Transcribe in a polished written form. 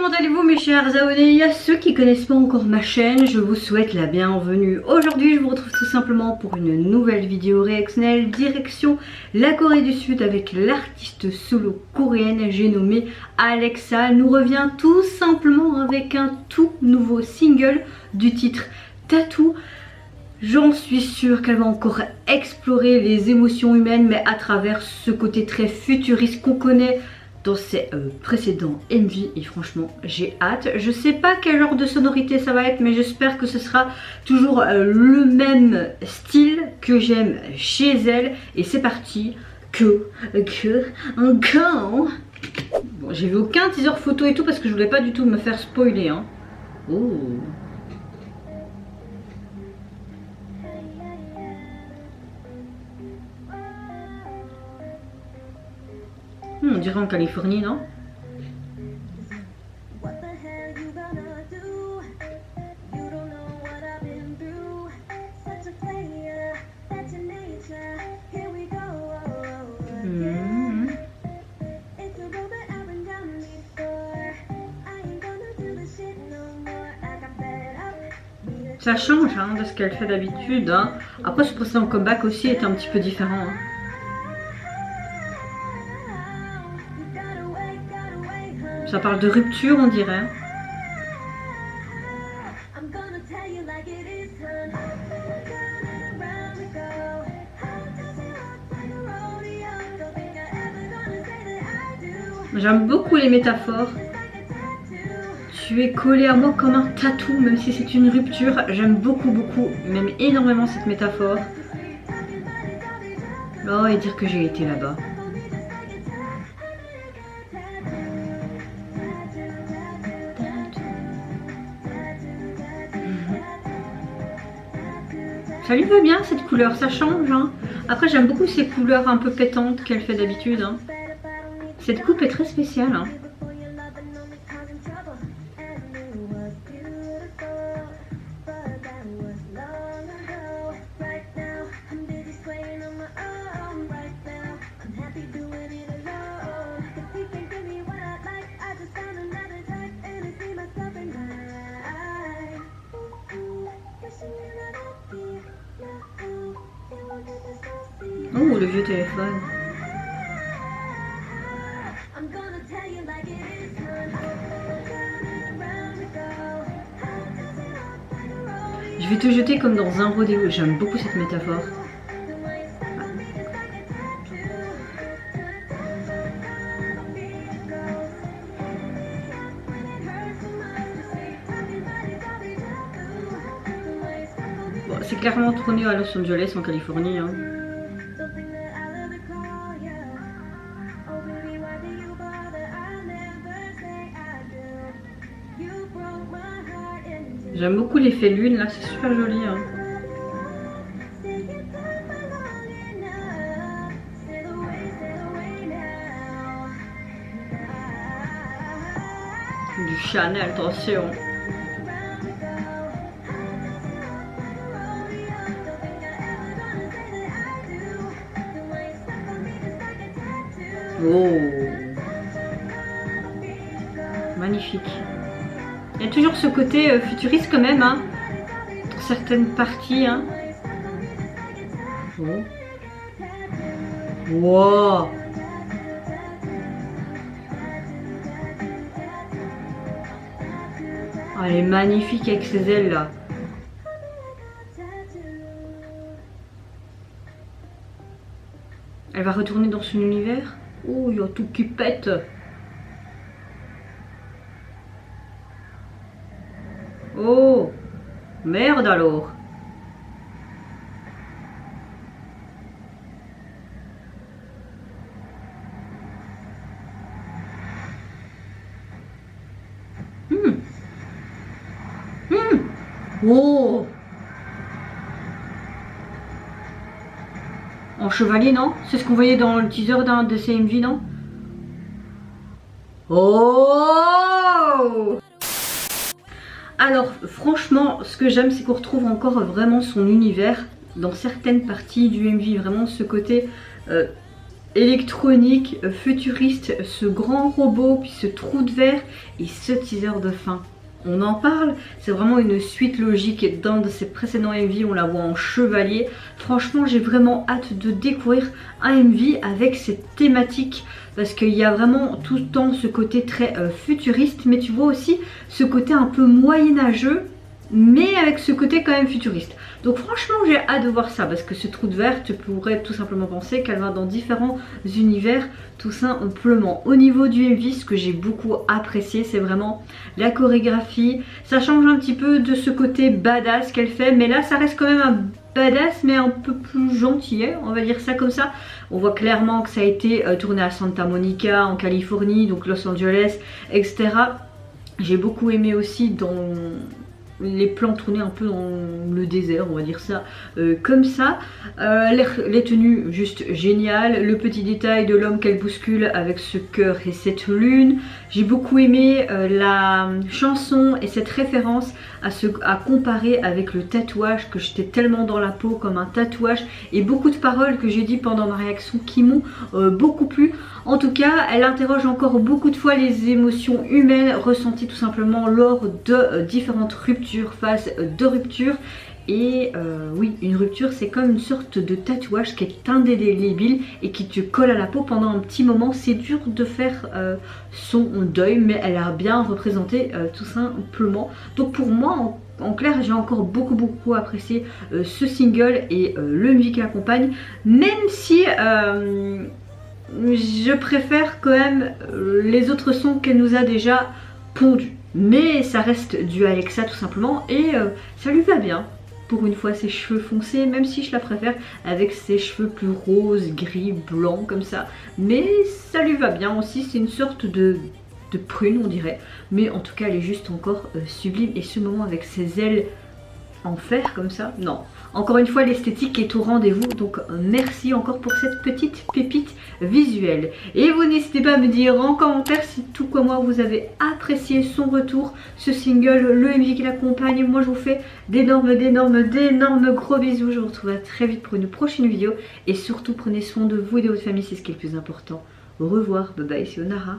comment allez-vous mes chers abonnés? À ceux qui connaissent pas encore ma chaîne, je vous souhaite la bienvenue. Aujourd'hui je vous retrouve tout simplement pour une nouvelle vidéo réactionnelle direction la Corée du Sud avec l'artiste solo coréenne, j'ai nommé Alexa. Elle nous revient tout simplement avec un tout nouveau single du titre Tattoo. J'en suis sûre qu'elle va encore explorer les émotions humaines, mais à travers ce côté très futuriste qu'on connaît dans ses précédents MV, et franchement j'ai hâte. Je sais pas quel genre de sonorité ça va être, mais j'espère que ce sera toujours le même style que j'aime chez elle. Et c'est parti. Bon, j'ai vu aucun teaser photo et tout parce que je voulais pas du tout me faire spoiler hein. Oh. On dirait en Californie, non? Ça change hein, de ce qu'elle fait d'habitude. Hein. Après, ce précédent comeback aussi était un petit peu différent. Hein. Ça parle de rupture, on dirait. J'aime beaucoup les métaphores. Tu es collé à moi comme un tatou, même si c'est une rupture. J'aime beaucoup, même énormément cette métaphore. Oh, et dire que j'ai été là-bas. Ça lui va bien cette couleur, ça change. Hein. Après, j'aime beaucoup ces couleurs un peu pétantes qu'elle fait d'habitude. Hein. Cette coupe est très spéciale. Hein. Oh, le vieux téléphone. Je vais te jeter comme dans un rodéo. J'aime beaucoup cette métaphore. Bon, c'est clairement tourné à Los Angeles en Californie. Hein. J'aime beaucoup l'effet lune là, c'est super joli. Hein. Du Chanel, attention. Oh, magnifique. Il y a toujours ce côté futuriste quand même, hein, dans certaines parties. Hein. Oh. Wow. Oh, elle est magnifique avec ses ailes là. Elle va retourner dans son univers. Oh, il y a tout qui pète. Oh, merde alors. Oh. En chevalier, non? C'est ce qu'on voyait dans le teaser d'un de CMV, non? Oh. Alors franchement ce que j'aime c'est qu'on retrouve encore vraiment son univers dans certaines parties du MV, vraiment ce côté électronique, futuriste, ce grand robot, puis ce trou de verre et ce teaser de fin. On en parle, c'est vraiment une suite logique d'un de ses précédents MV, on la voit en chevalier. Franchement, j'ai vraiment hâte de découvrir un MV avec cette thématique parce qu'il y a vraiment tout le temps ce côté très futuriste, mais tu vois aussi ce côté un peu moyenâgeux, mais avec ce côté quand même futuriste. Donc franchement j'ai hâte de voir ça parce que ce trou de verre, tu pourrais tout simplement penser qu'elle va dans différents univers tout simplement. Au niveau du MV, ce que j'ai beaucoup apprécié, c'est vraiment la chorégraphie. Ça change un petit peu de ce côté badass qu'elle fait, mais là ça reste quand même un badass mais un peu plus gentil, on va dire ça comme ça. On voit clairement que ça a été tourné à Santa Monica en Californie, donc Los Angeles, etc. J'ai beaucoup aimé aussi dans les plans tournés un peu dans le désert, on va dire ça comme ça. Les tenues juste géniales, le petit détail de l'homme qu'elle bouscule avec ce cœur et cette lune. J'ai beaucoup aimé la chanson et cette référence à comparer avec le tatouage, que j'étais tellement dans la peau comme un tatouage, et beaucoup de paroles que j'ai dit pendant ma réaction qui m'ont beaucoup plu. En tout cas, elle interroge encore beaucoup de fois les émotions humaines ressenties tout simplement lors de différentes ruptures, phases de rupture. Et oui, une rupture c'est comme une sorte de tatouage qui est indélébile et qui te colle à la peau pendant un petit moment. C'est dur de faire son deuil, mais elle a bien représenté tout simplement. Donc pour moi, en clair, j'ai encore beaucoup apprécié ce single et le MV qui l'accompagne, même si je préfère quand même les autres sons qu'elle nous a déjà pondus. Mais ça reste du Alexa tout simplement et ça lui va bien. Pour une fois, ses cheveux foncés, même si je la préfère avec ses cheveux plus roses, gris, blancs comme ça. Mais ça lui va bien aussi, c'est une sorte de prune on dirait. Mais en tout cas, elle est juste encore sublime. Et ce moment avec ses ailes en fer comme ça, non. Encore une fois, l'esthétique est au rendez-vous, donc merci encore pour cette petite pépite visuelle. Et vous n'hésitez pas à me dire en commentaire si tout comme moi vous avez apprécié son retour, ce single, le MV qui l'accompagne. Moi je vous fais d'énormes gros bisous. Je vous retrouve très vite pour une prochaine vidéo. Et surtout prenez soin de vous et de votre famille, c'est ce qui est le plus important. Au revoir, bye bye, c'est Onara.